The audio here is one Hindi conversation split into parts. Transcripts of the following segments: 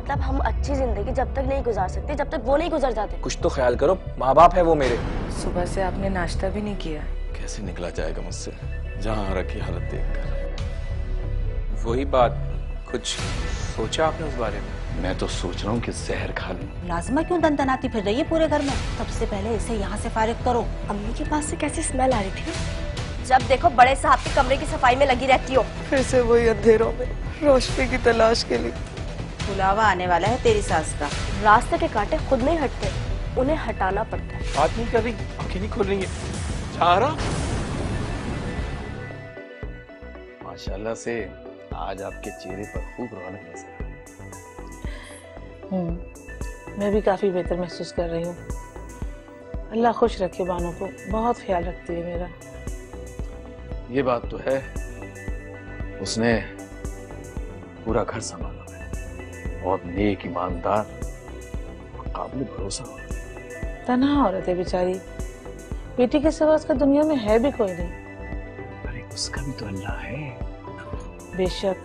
मतलब हम अच्छी जिंदगी जब तक नहीं गुजार सकते जब तक वो नहीं गुजर जाते। कुछ तो ख्याल करो, माँ बाप है वो मेरे। सुबह से आपने नाश्ता भी नहीं किया। कैसे निकला जाएगा मुझसे जहाँ रखी हालत देखकर। वही बात, कुछ सोचा आपने उस बारे में? मैं तो सोच रहा हूँ कि जहर खा लूं। लाजिमा क्यों दनदनाती फिर रही है पूरे घर में? सबसे पहले इसे यहाँ से फारिग करो। अम्मी के पास से कैसी स्मेल आ रही थी? जब देखो बड़े साहब के कमरे की सफाई में लगी रहती हो। फिर से वही अंधेरों में रोशनी की तलाश के लिए। बुलावा आने वाला है तेरी सास का। रास्ते के कांटे खुद नहीं हटते, उन्हें हटाना पड़ता है। बात नहीं कर रही, आंखें नहीं खोल रही है। चारा माशाल्लाह से आज आपके चेहरे पर खूब रौनक नजर आ रही है। मैं भी काफ़ी बेहतर महसूस कर रही हूँ। अल्लाह खुश रखे बानों को, बहुत ख्याल रखती है मेरा। ये बात तो है, उसने पूरा घर संभाला है। बहुत नेक, ईमानदार और काबिल भरोसा औरत। तन्हा औरत है बेचारी, बेटी के सिवा उसका दुनिया में है भी कोई नहीं। अरे उसका भी तो अल्लाह है। बेशक।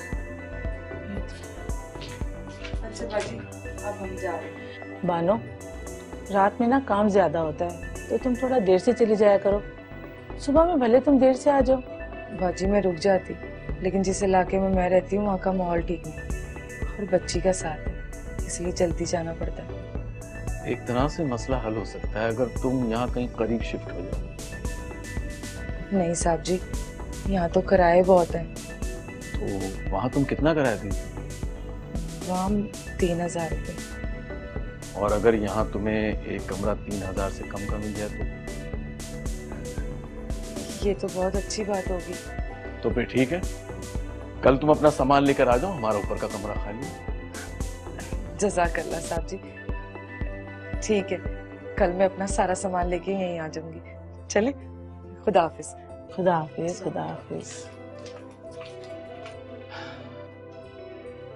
अच्छा बाजी, अब हम जा रहे हैं। बानो, रात में ना काम ज्यादा होता है तो तुम थोड़ा देर से चली जाया करो। सुबह में भले तुम देर से आ जाओ। बाजी मैं रुक जाती, लेकिन जिस इलाके में मैं रहती हूँ वहाँ का माहौल ठीक नहीं और बच्ची का साथ है, इसलिए जल्दी जाना पड़ता है। एक तरह से मसला हल हो सकता है अगर तुम यहाँ कहीं करीब शिफ्ट हो जाओ। नहीं साहब जी, यहाँ तो किराए बहुत हैं। तो वहाँ तुम कितना किराया दी? वहाँ 3000 रुपये। और अगर यहाँ तुम्हें एक कमरा 3000 से कम का मिल जाए तो? ये तो बहुत अच्छी बात होगी। तो फिर ठीक है, कल तुम अपना सामान लेकर आ जाओ, हमारा ऊपर का कमरा खाली है। जज़ाकल्लाह साहब जी। ठीक है, कल मैं अपना सारा सामान लेके यहीं आ जाऊंगी। चले, खुदा हाफिज। खुदा हाफिज, खुदा हाफिज।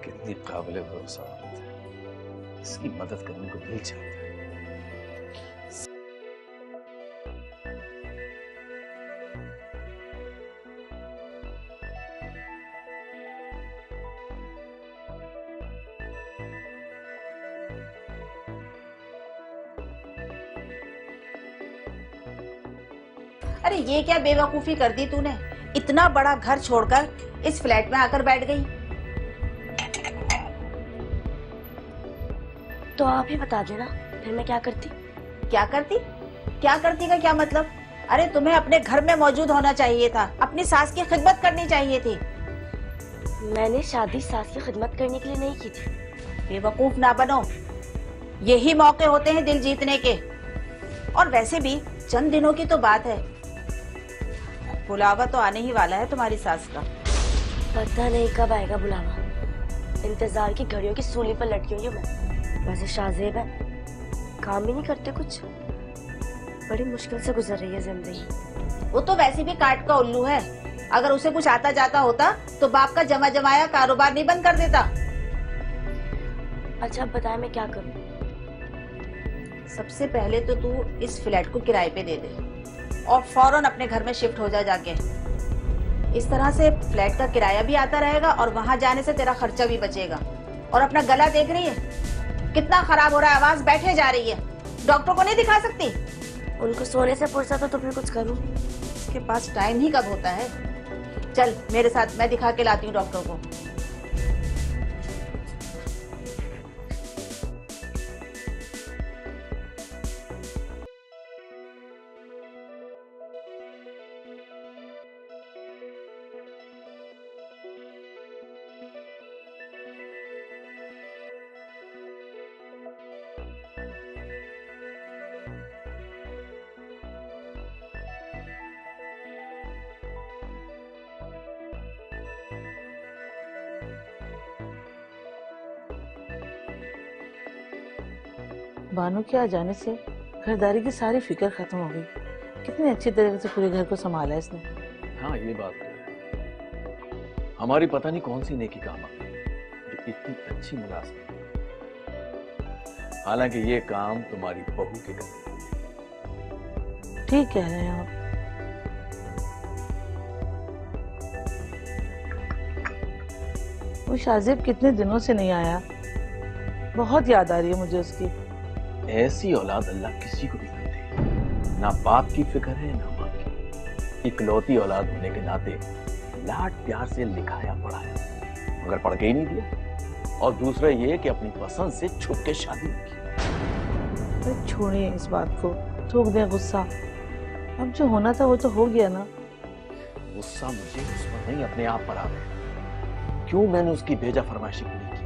कितनी काबिल भरोसा औरत है, इसकी मदद करने को दिल चाहता है। अरे ये क्या बेवकूफी कर दी तूने? इतना बड़ा घर छोड़कर इस फ्लैट में आकर बैठ गई। तो आप ही बता देना, फिर मैं क्या करती? क्या करती? क्या करती का क्या मतलब? अरे तुम्हें अपने घर में मौजूद होना चाहिए था, अपनी सास की खिदमत करनी चाहिए थी। मैंने शादी सास की खिदमत करने के लिए नहीं की थी। बेवकूफ ना बनो, यही मौके होते हैं दिल जीतने के। और वैसे भी चंद दिनों की तो बात है, बुलावा तो आने ही वाला है तुम्हारी सास का। पता नहीं कब आएगा बुलावा, इंतजार की घड़ियों की सूली पर लटकी हुई हूँ मैं। वैसे शाहजेब है, काम भी नहीं करते कुछ, बड़ी मुश्किल से गुजर रही है जिंदगी। वो तो वैसे भी काट का उल्लू है, अगर उसे कुछ आता जाता होता तो बाप का जमा जमाया कारोबार नहीं बंद कर देता। अच्छा अब बताए मैं क्या करूँ? सबसे पहले तो तू इस फ्लैट को किराए पे दे दे और फौरन अपने घर में शिफ्ट हो जा जाके। इस तरह से फ्लैट का किराया भी आता रहेगा और वहां जाने से तेरा खर्चा भी बचेगा। और अपना गला देख रही है कितना खराब हो रहा है, आवाज बैठे जा रही है। डॉक्टर को नहीं दिखा सकती? उनको सोने से फुर्सत हो तो फिर कुछ करूँ। इसके पास टाइम ही कब होता है। चल मेरे साथ, मैं दिखा के लाती हूँ डॉक्टर को। बानो के आ जाने से घरदारी की सारी फिक्र खत्म हो गई। कितनी अच्छी तरीके से पूरे घर को संभाला इसने। हाँ ये बात तो है, हमारी पता नहीं कौन सी नेकी काम आ गई जो इतनी अच्छी मुलाजिम है। हालांकि ये काम तुम्हारी बहू के करने। ठीक कह रहे हैं आप। वो शाहजेब कितने दिनों से नहीं आया, बहुत याद आ रही है मुझे उसकी। ऐसी औलाद अल्लाह किसी को भी नहीं दे। ना बाप की फिक्र है ना माँ की। इकलौती औलाद होने के नाते लाड प्यार से लिखाया पढ़ाया, मगर पढ़ के ही नहीं दिया। और दूसरा ये कि अपनी पसंद से छुप के शादी की। अरे छोड़िए इस बात को, थूक दे गुस्सा। अब जो होना था वो तो हो गया ना। गुस्सा मुझे उस पर नहीं, अपने आप पर आ गया। क्यों मैंने उसकी बेजा फरमाइशी पूरी की?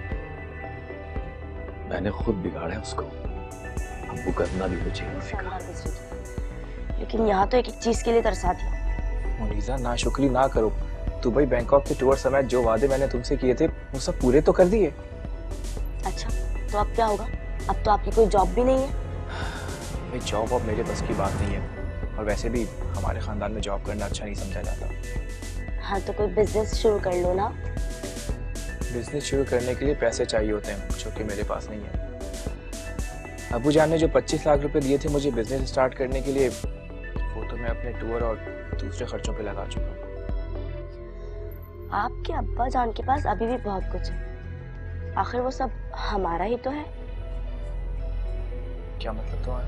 मैंने खुद बिगाड़ा है उसको। अब वो करना भी मुझे ही सिखा। लेकिन यहाँ तो एक एक चीज के लिए तरसाती है। मुनीजा नाशुक्री ना करो। दुबई बैंकॉक के टूर समेत जो वादे मैंने तुमसे किए थे वो सब पूरे तो कर दिए। अच्छा तो अब क्या होगा? अब तो आपकी कोई जॉब भी नहीं है। भाई जॉब अब मेरे बस की बात नहीं है, और वैसे भी हमारे खानदान में जॉब करना अच्छा नहीं समझा जाता। हाँ तो कोई बिजनेस शुरू कर लो ना। बिजनेस शुरू करने के लिए पैसे चाहिए होते हैं, जो कि मेरे पास नहीं है। अबू जान ने जो 25 लाख रुपए दिए थे मुझे बिजनेस स्टार्ट करने के लिए, वो तो मैं अपने टूर और दूसरे खर्चों पे लगा चुका हूँ। आपके अब्बा जान के पास अभी भी बहुत कुछ है। आखिर वो सब हमारा ही तो है। क्या मतलब तुम्हारा?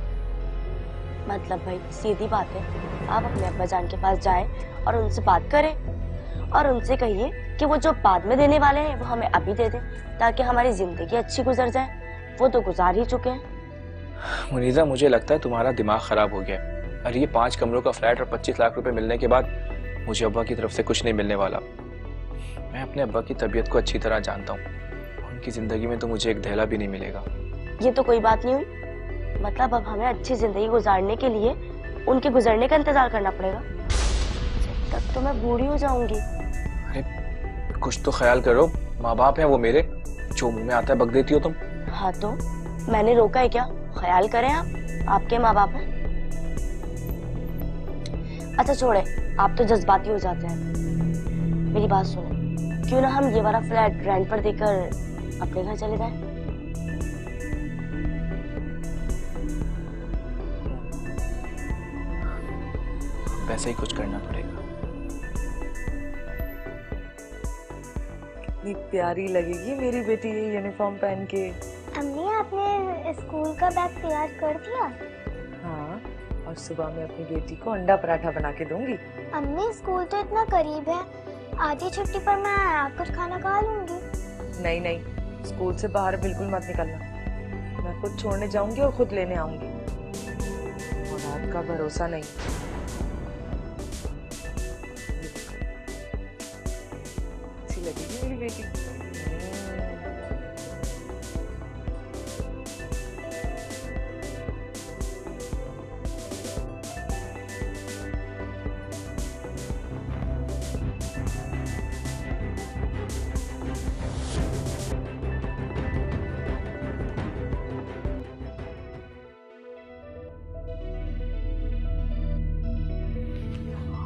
मतलब भाई सीधी बात है, आप अपने अब्बा जान के पास जाएं और उनसे बात करें और उनसे कहिए कि वो जो बाद में देने वाले हैं वो हमें अभी दे दें, ताकि हमारी जिंदगी अच्छी गुजर जाए। वो तो गुजार ही चुके हैं। मुनीजा मुझे लगता है तुम्हारा दिमाग खराब हो गया। अरे ये 5 कमरों का फ्लैट और 25 लाख रुपए मिलने के बाद मुझे अब्बा की तरफ से कुछ नहीं मिलने वाला। मैं अपने अब्बा की तबीयत को अच्छी तरह जानता हूँ। उनकी जिंदगी में तो मुझे एक धैला भी नहीं मिलेगा। ये तो कोई बात नहीं हुई। मतलब अब हमें अच्छी जिंदगी गुजारने के लिए उनके गुजरने का इंतजार करना पड़ेगा। जब तक तो मैं बूढ़ी हो जाऊंगी। अरे कुछ तो ख्याल करो, माँ बाप हैं वो मेरे, जो मुंह में आता है बक देती हो तुम। हाँ तो मैंने रोका है क्या? ख्याल करें आप, आपके माँ बाप हैं। अच्छा छोड़े, आप तो जज्बाती हो जाते हैं। मेरी बात सुनो, क्यों ना हम ये वाला फ्लैट रेंट पर देकर अपने घर चले जाएं? वैसे ही कुछ करना पड़ेगा। कितनी प्यारी लगेगी मेरी बेटी ये यूनिफॉर्म पहन के। अम्मी आपने स्कूल का बैग तैयार कर दिया? हाँ, और सुबह मैं अपनी बेटी को अंडा पराठा बना के दूंगी। अम्मी स्कूल तो इतना करीब है, आधी छुट्टी पर मैं आकर खाना खा लूंगी। नहीं नहीं, स्कूल से बाहर बिल्कुल मत निकलना। मैं खुद छोड़ने जाऊंगी और खुद लेने आऊंगी। औलाद का भरोसा नहीं। अच्छी लगेगी मेरी बेटी।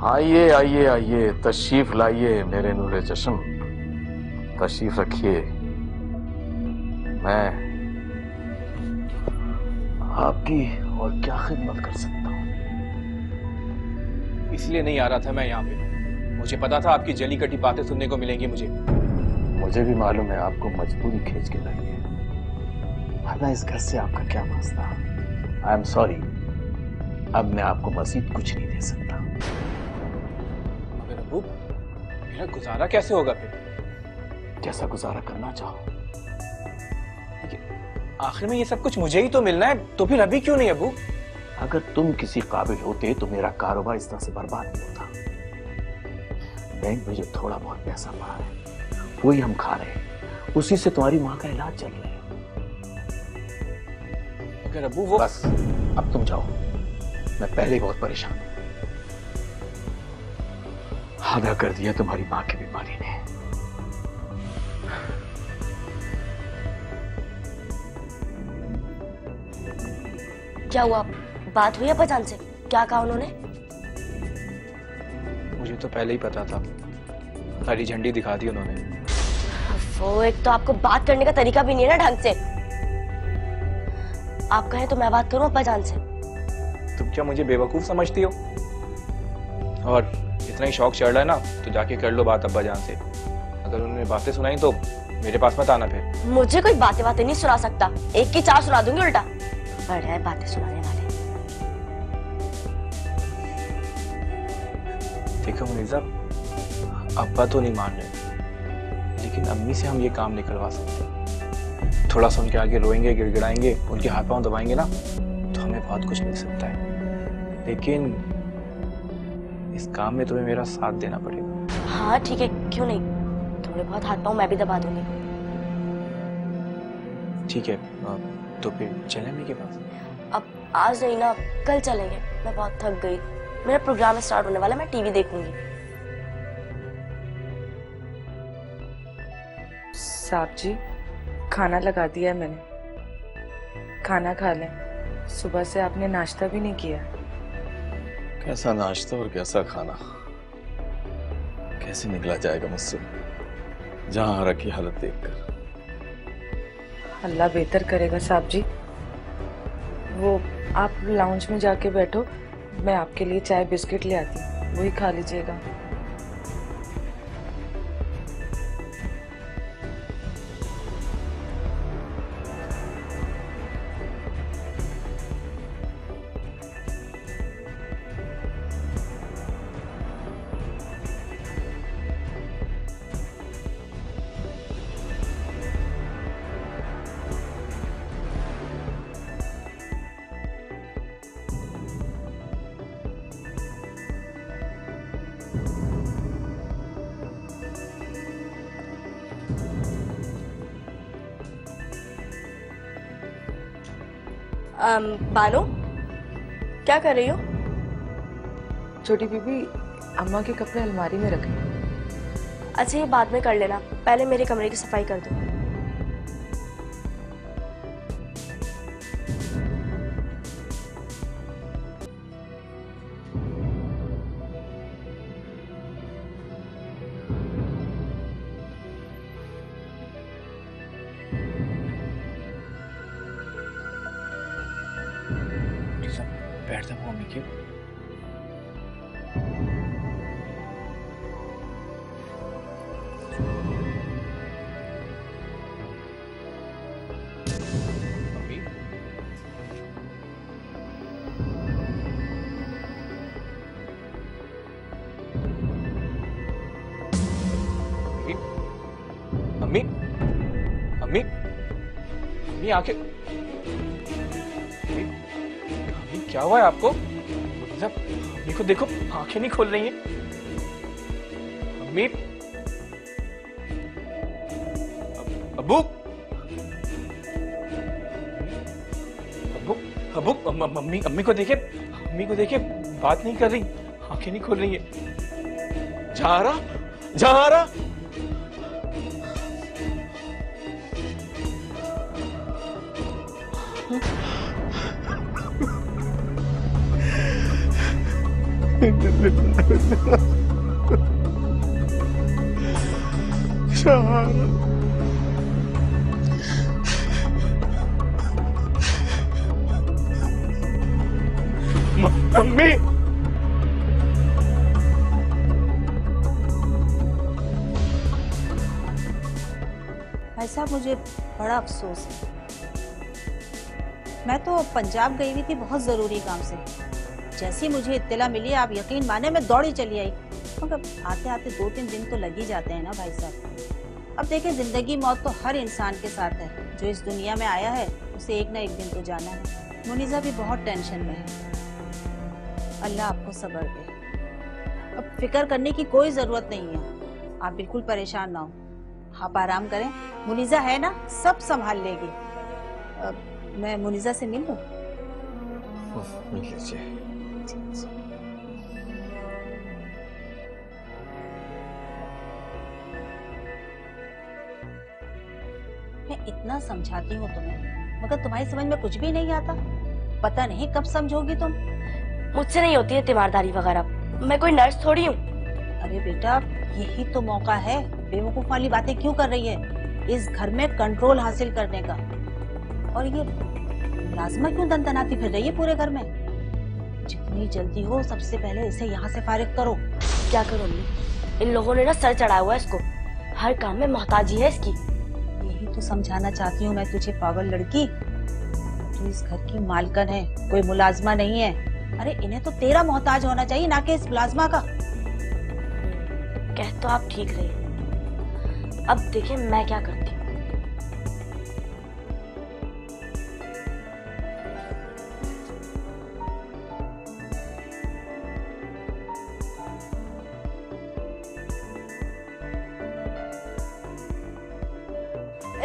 आइए आइए आइए, तशरीफ लाइए मेरे नूरे चश्म, तशरीफ रखिए। मैं आपकी और क्या खिदमत कर सकता हूँ? इसलिए नहीं आ रहा था मैं यहाँ पे। मुझे पता था आपकी जली कटी बातें सुनने को मिलेंगी मुझे भी मालूम है आपको मजबूरी खींच के लाई है, वरना इस घर से आपका क्या वास्ता। आई एम सॉरी, अब मैं आपको मजीद कुछ नहीं दे सकता। मगर अबू, मेरा गुजारा कैसे होगा फिर? जैसा गुजारा करना चाहो। आखिर में ये सब कुछ मुझे ही तो मिलना है, तो फिर अभी क्यों नहीं अबू? अगर तुम किसी काबिल होते तो मेरा कारोबार इस तरह से बर्बाद नहीं होता। बैंक में जो थोड़ा बहुत पैसा पड़ा है वही हम खा रहे हैं, उसी से तुम्हारी माँ का इलाज चल रहा है। मगर अबू वो बस अब तुम जाओ, मैं पहले ही बहुत परेशान हूं। आधा कर दिया तुम्हारी माँ की बीमारी ने। क्या हुआ? बात हुई अब्बा जान से? क्या कहा उन्होंने? मुझे तो पहले ही पता था, हरी झंडी दिखा दी उन्होंने। वो एक तो आपको बात करने का तरीका भी नहीं है ना ढंग से। आप कहें तो मैं बात करूं अब्बा जान से? तुम क्या मुझे बेवकूफ समझती हो? और इतना ही शौक चढ़ रहा है ना, तो जाके कर लो बात अब्बा जान से। अगर उन्होंने बातें सुनाई तो मेरे पास मत आना फिर। मुझे कोई बातें बातें नहीं सुना सकता, एक की चार सुना दूंगी उल्टा। बड़े है बातें सुनाने वाले। देखो मुनीजा, अब्बा तो नहीं मान रहे, लेकिन अम्मी से हम ये काम नहीं करवा सकते। थोड़ा सा उनके आगे रोएंगे, गिड़गिड़ाएंगे, उनके हाथ पांव दबाएंगे ना, तो हमें बहुत कुछ मिल सकता है। लेकिन इस काम में तुम्हें मेरा साथ देना पड़ेगा। हाँ ठीक है, क्यों नहीं, थोड़े बहुत हाथ पांव मैं भी दबा दूंगी। ठीक है, तो फिर चलें अम्मी के पास? अब आज नहीं ना, कल चलेंगे। मैं बहुत थक गई, मेरा प्रोग्राम स्टार्ट होने वाला है, मैं टीवी देखूंगी। साहब जी, खाना लगा दिया है मैंने, खाना खा लें। सुबह से आपने नाश्ता भी नहीं किया। कैसा नाश्ता और कैसा खाना, कैसे निकला जाएगा मुझसे जहां हरा की हालत देखकर। अल्लाह बेहतर करेगा साहब जी। वो आप लाउंज में जाके बैठो, मैं आपके लिए चाय बिस्किट ले आती हूँ, वही खा लीजिएगा। बानो, क्या कर रही हो? छोटी बीबी, अम्मा के कपड़े अलमारी में रखें। अच्छा ये बाद में कर लेना, पहले मेरे कमरे की सफाई कर दो। बैठ जाओ मम्मी के। मम्मी, मम्मी, मम्मी, मम्मी आके, मम्मी क्या हुआ है आपको? मम्मी को देखो, आंखें नहीं खोल रही हैं। मम्मी, अब्बू, अब्बू, अब्बू, मम्मी, अम्मी को देखे, अम्मी को देखे, बात नहीं कर रही, आंखें नहीं खोल रही है। जहारा, जहारा, मम्मी, भाई साहब, मुझे बड़ा अफसोस है। मैं तो पंजाब गई हुई थी बहुत ज़रूरी काम से। जैसी मुझे इत्तला मिली, आप यकीन माने मैं दौड़ी चली आई। मगर आते आते 2-3 दिन तो लग ही जाते हैं ना भाई साहब। अब देखें, जिंदगी मौत तो हर इंसान के साथ है। जो इस दुनिया में आया है उसे एक ना एक दिन तो जाना है। मुनीजा भी बहुत टेंशन में है। अल्लाह आपको सब्र दे। अब फिक्र करने की कोई ज़रूरत नहीं है। आप बिल्कुल परेशान ना हो, आप आराम करें। मुनीजा है ना, सब संभाल लेगी। मैं मुनीजा से मिल लूं? मिल लीजिए। मैं इतना समझाती हूँ तुम्हें, मगर तुम्हारी समझ में कुछ भी नहीं आता। पता नहीं कब समझोगी तुम। मुझसे नहीं होती है तीमारदारी वगैरह, मैं कोई नर्स थोड़ी हूँ। अरे बेटा, यही तो मौका है। बेवकूफ वाली बातें क्यों कर रही है? इस घर में कंट्रोल हासिल करने का। और ये मुलाजमा क्यों दनदनाती फिर रही है पूरे घर में? जितनी जल्दी हो सबसे पहले इसे यहाँ से फारिग करो। क्या करूँ अम्मी, इन लोगों ने ना सर चढ़ाया हुआ है इसको, हर काम में मोहताजी है इसकी। तो समझाना चाहती हूँ मैं तुझे, पागल लड़की। तू इस घर की मालकन है, कोई मुलाजमा नहीं है। अरे इन्हें तो तेरा मोहताज होना चाहिए, ना कि इस मुलाजमा का। कह तो आप ठीक रही हैं। अब देखिए मैं क्या करती हूँ।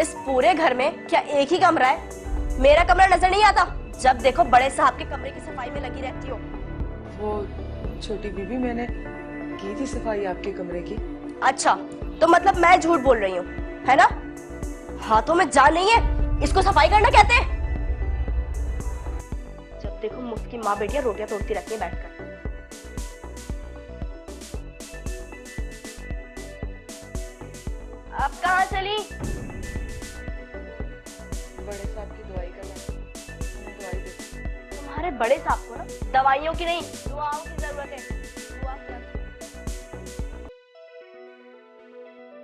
इस पूरे घर में क्या एक ही कमरा है? मेरा कमरा नजर नहीं आता? जब देखो बड़े साहब के कमरे की सफाई में लगी रहती हो। वो छोटी बीबी, मैंने की थी सफाई आपके कमरे की। अच्छा, तो मतलब मैं झूठ बोल रही हूँ, है ना? हाथों में जान नहीं है, इसको सफाई करना कहते हैं? जब देखो मुफ्त की माँ बेटियां रोटियां तोड़ती रहती हैं बैठकर। अब कहाँ चली? बड़े साहब की दवाई करना, दवाई दे। तुम्हारे बड़े साहब को ना दवाइयों की नहीं, दुआओं की जरूरत है। दुआ क्या?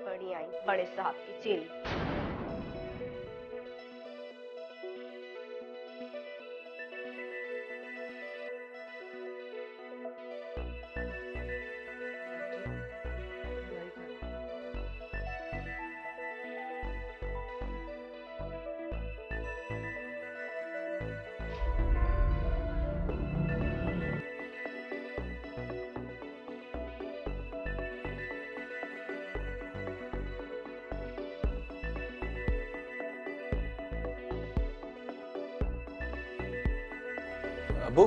बड़ी आई बड़े साहब की चेली। दवाई कर। अबू,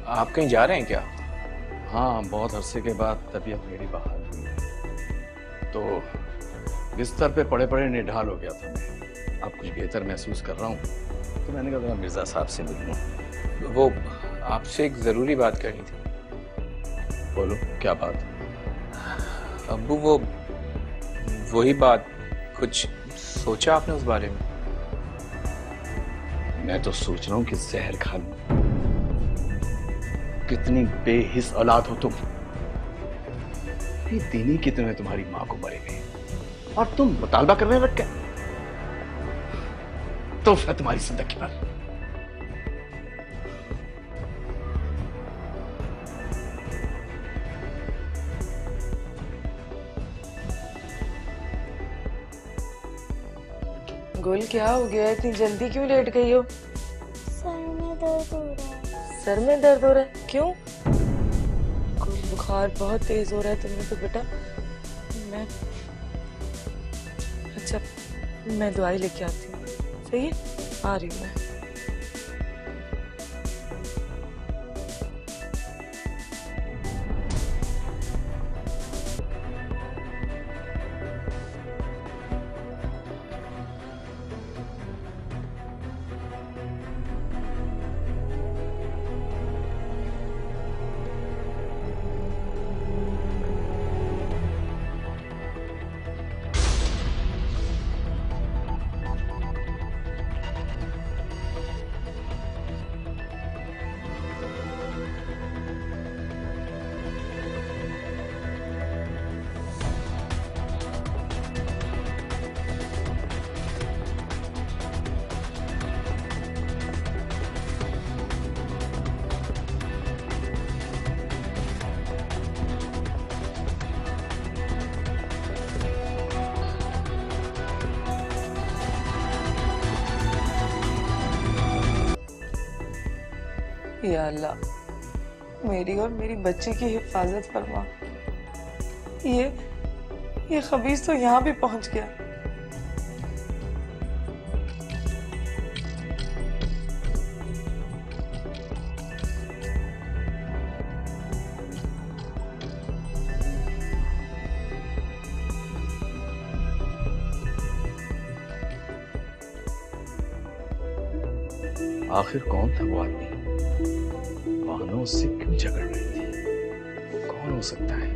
आप कहीं जा रहे हैं क्या? हाँ, बहुत अरसे के बाद तबीयत मेरी बहाल हुई है, तो बिस्तर पे पड़े पड़े निढाल हो गया था मैं। अब कुछ बेहतर महसूस कर रहा हूँ, तो मैंने कहा मिर्जा साहब से मिल लूँ। वो आपसे एक जरूरी बात करनी थी। बोलो, क्या बात? अब्बू, वो वही बात, कुछ सोचा आपने उस बारे में? मैं तो सोच रहा हूँ कि जहर खा लूं। कितनी बेहिस औलाद हो तुम। ये दीनी की तुम्हें तुम्हारी माँ को मरे गए और तुम मुतालबा करने लग गए। तो फिर तुम्हारी जिंदगी पर गोल, क्या हो गया? इतनी जल्दी क्यों लेट गई हो? सर में दर्द हो रहा है। सर में दर्द हो रहा है? क्यों? गोल, बुखार बहुत तेज हो रहा है तुम्हें तो बेटा। मैं अच्छा, मैं दवाई लेके आती हूँ। सही है, आ रही हूँ मैं। या अल्लाह, मेरी और मेरी बच्ची की हिफाजत फरमा। ये खबीस तो यहाँ भी पहुंच गया। आखिर कौन था वो आदमी? बहनों से क्यों झगड़ रही थी? वो कौन हो सकता है?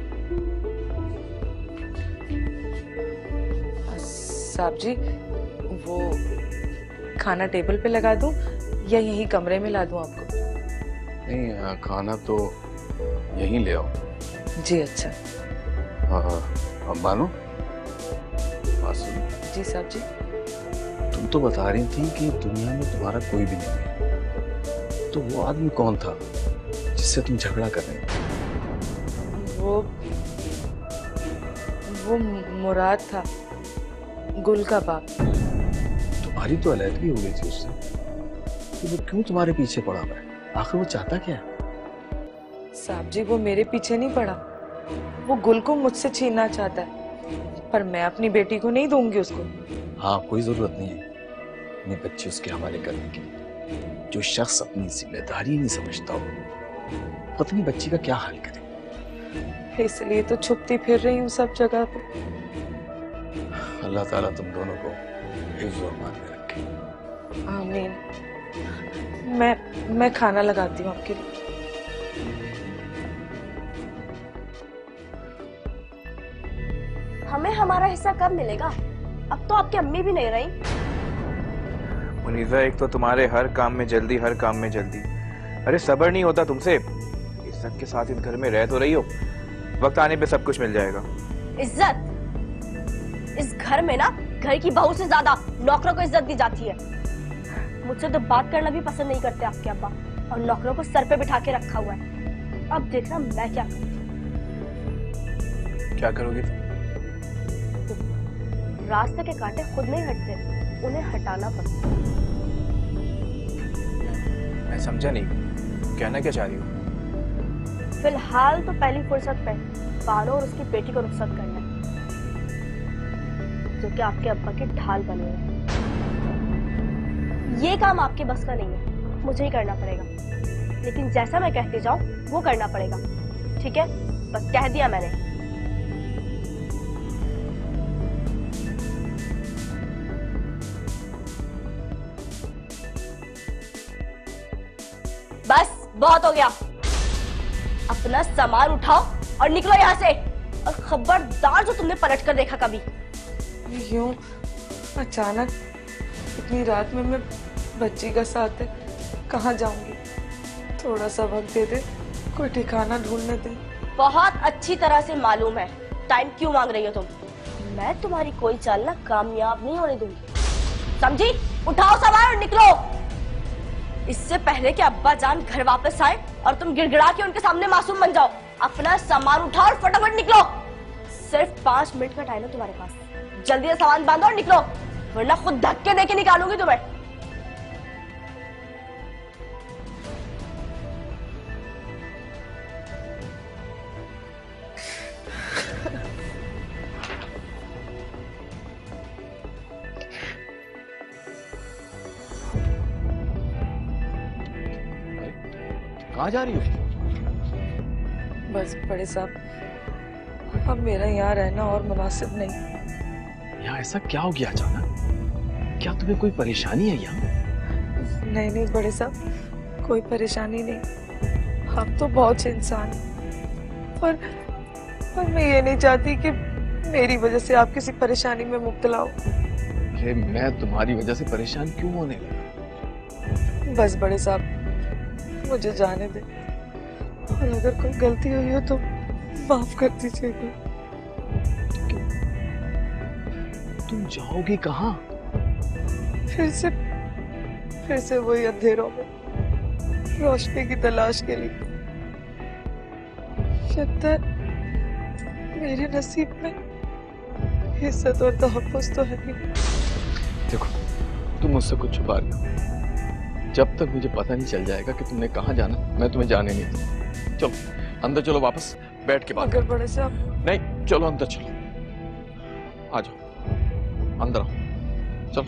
साहब जी, वो खाना टेबल पे लगा दूं या यहीं कमरे में ला दूं आपको? नहीं, खाना तो यहीं ले आओ। जी अच्छा। हाँ, बानो, मासूम, जी जी साहब जी। तुम तो बता रही थी कि दुनिया में तुम्हारा कोई भी नहीं है, तो वो आदमी कौन था जिससे तुम झगड़ा कर रहे थे? वो मुराद था, गुल का बाप। तुम्हारी तो अलग ही हो गई थी उससे, तो वो क्यों तुम्हारे पीछे पड़ा हुआ है? आखिर वो चाहता क्या है? साहब जी वो मेरे पीछे नहीं पड़ा, वो गुल को मुझसे छीनना चाहता है, पर मैं अपनी बेटी को नहीं दूंगी उसको। हाँ, कोई जरूरत नहीं है अपनी बच्ची उसके हवाले करने की। जो शख्स अपनी जिम्मेदारी नहीं समझता हो, पत्नी बच्ची का क्या हाल करे। इसलिए तो छुपती फिर रही हूँ सब जगह पे। अल्लाह ताला तुम दोनों को हिफ्ज़ और मान में रखे। आमीन। मैं खाना लगाती हूँ आपके लिए। हमें हमारा हिस्सा कब मिलेगा? अब तो आपकी अम्मी भी नहीं रही। मुनीजा, एक तो तुम्हारे हर काम में जल्दी, हर काम में जल्दी। अरे सब्र नहीं होता तुमसे। इज्जत के साथ इस घर में रह तो रही हो, वक्त आने पे सब कुछ मिल जाएगा। इज्जत? इस घर में ना घर की बहू से ज्यादा नौकरों को इज्जत दी जाती है। मुझसे तो बात करना भी पसंद नहीं करते आपके अब्बा, और नौकरों को सर पे बिठा के रखा हुआ है। अब देखना मैं क्या करूँ। क्या करोगी तुम? रास्ते के कांटे खुद नहीं हटते, उन्हें हटाना पड़ता है। मैं समझा नहीं, कहना क्या चाह रही हो? फिलहाल तो पहली फुर्सत पे बानो और उसकी बेटी को रुखसत करना है, जो कि आपके अब्बा की ढाल बने हुए हैं। ये काम आपके बस का नहीं है, मुझे ही करना पड़ेगा। लेकिन जैसा मैं कहती जाऊं वो करना पड़ेगा, ठीक है? बस कह दिया मैंने। बस बहुत हो गया। अपना सामान उठाओ और निकलो यहाँ से। और खबरदार जो तुमने पलट कर देखा कभी। यूं अचानक इतनी रात में मैं बच्ची का साथ है, कहाँ जाऊंगी? थोड़ा सा वक्त दे दे, कोई ठिकाना ढूंढने दे। बहुत अच्छी तरह से मालूम है टाइम क्यों मांग रही हो तुम। मैं तुम्हारी कोई चाल ना कामयाब नहीं होने दूंगी, समझी? उठाओ सामान और निकलो, इससे पहले कि अब्बा जान घर वापस आए और तुम गिड़गिड़ा के उनके सामने मासूम बन जाओ। अपना सामान उठाओ और फटाफट निकलो। सिर्फ 5 मिनट का टाइम है तुम्हारे पास। जल्दी से सामान बांधो और निकलो, वरना खुद धक्के देके निकालूंगी तुम्हें। कहाँ जा रही हो? बस बड़े साहब, अब मेरा यहाँ रहना और मुनासिब नहीं। यहाँ ऐसा क्या हो गया अचानक? क्या तुम्हें कोई परेशानी है यहाँ? नहीं बड़े साहब, कोई परेशानी नहीं। आप तो बहुत अच्छे इंसान हैं, पर मैं ये नहीं चाहती कि मेरी वजह से आप किसी परेशानी में मुब्तला हो। अरे मैं तुम्हारी वजह से परेशान क्यों होने लगा? बस बड़े साहब, मुझे जाने दे, और अगर कोई गलती हुई हो तो माफ कर दीजिएगा। तुम जाओगी कहाँ? फिर से वही अंधेरों में रोशनी की तलाश के लिए। लगता है मेरे नसीब में इज्जत और तहफ़्फ़ुज़ तो है नहीं। देखो, तुम मुझसे कुछ छुपा रही हो। जब तक मुझे पता नहीं चल जाएगा कि तुमने कहाँ जाना, मैं तुम्हें जाने नहीं दूंगा। चलो अंदर चलो, वापस बैठ के बात अगर बड़े साहब। नहीं, चलो अंदर चलो, आ जाओ, अंदर आओ, चलो।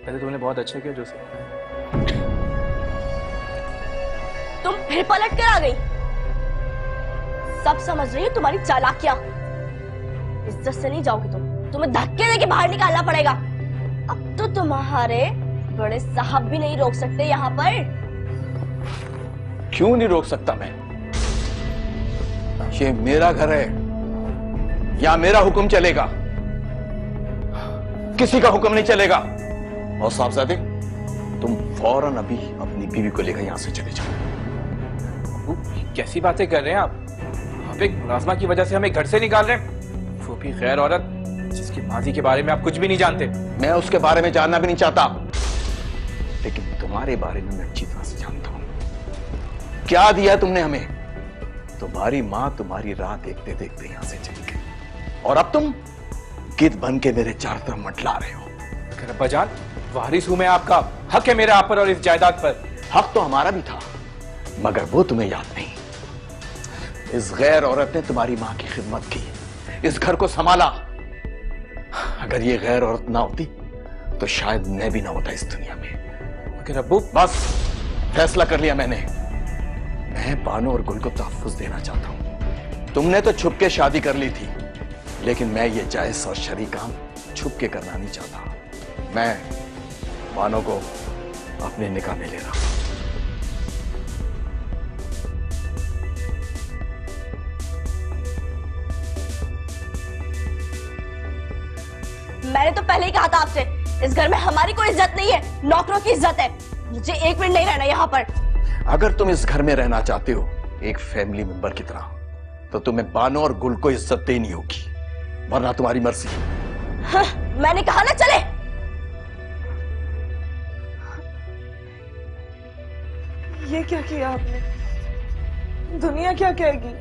पहले तुमने बहुत अच्छा किया जोसे। तुम फिर पलट कर आ गई। सब समझ रही हो तुम्हारी चालाकियां। इज्जत से नहीं जाओगी तुम, तुम्हें धक्के देके बाहर निकालना पड़ेगा। अब तो तुम्हारे बड़े साहब भी नहीं रोक सकते यहाँ पर। क्यों नहीं रोक सकता मैं? ये मेरा घर है, या मेरा हुक्म चलेगा, किसी का हुक्म नहीं चलेगा। और साहबजादे, तुम फौरन अभी अपनी बीवी को लेकर यहां से चले जाओ। कैसी बातें कर रहे हैं आप? आप एक मुलाजमा की वजह से हमें घर से निकाल रहे हैं, वो भी गैर औरत जिसकी माजी के बारे में आप कुछ भी नहीं जानते। मैं उसके बारे में जानना भी नहीं चाहता, लेकिन तुम्हारे बारे में मैं अच्छी तरह से जानता हूं। क्या दिया तुमने हमें? तुम्हारी मां तुम्हारी राह देखते देखते यहां से चली गई, और अब तुम गिद्ध बन के मेरे चारों तरफ मंडला रहे हो। अगर अब्बा जान, वारिस हूं मैं आपका, हक है मेरा आप पर और इस जायदाद पर। हक तो हमारा भी था, मगर वो तुम्हें याद नहीं। इस गैर औरत ने तुम्हारी मां की खिदमत की, इस घर को संभाला। अगर ये गैर औरत ना होती तो शायद मैं भी ना होता इस दुनिया में। मगर अब्बू, बस फैसला कर लिया मैंने। मैं बानो और गुल को तहफ्फुज देना चाहता हूं। तुमने तो छुप के शादी कर ली थी, लेकिन मैं ये जायज और शरई काम छुप के करना नहीं चाहता। मैं बानो को अपने निकाह में ले रहा हूं। मैंने तो पहले ही कहा था आपसे, इस घर में हमारी कोई इज्जत नहीं है, नौकरों की इज्जत है। मुझे एक मिनट नहीं रहना यहाँ पर। अगर तुम इस घर में रहना चाहते हो एक फैमिली मेंबर की तरह, तो तुम्हें बानो और गुल को इज्जत देनी होगी, वरना तुम्हारी मर्जी। हाँ, मैंने कहा ना चले। ये क्या किया आपने? दुनिया क्या कहेगी?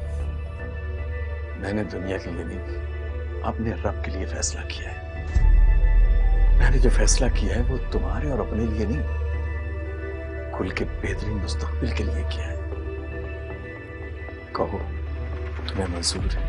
मैंने दुनिया के लिए नहीं, अपने रब के लिए फैसला किया है। मैंने जो फैसला किया है वो तुम्हारे और अपने लिए नहीं, कुल के बेहतरीन मुस्तकबिल के लिए किया है। कहो, तुम्हें मंजूर है?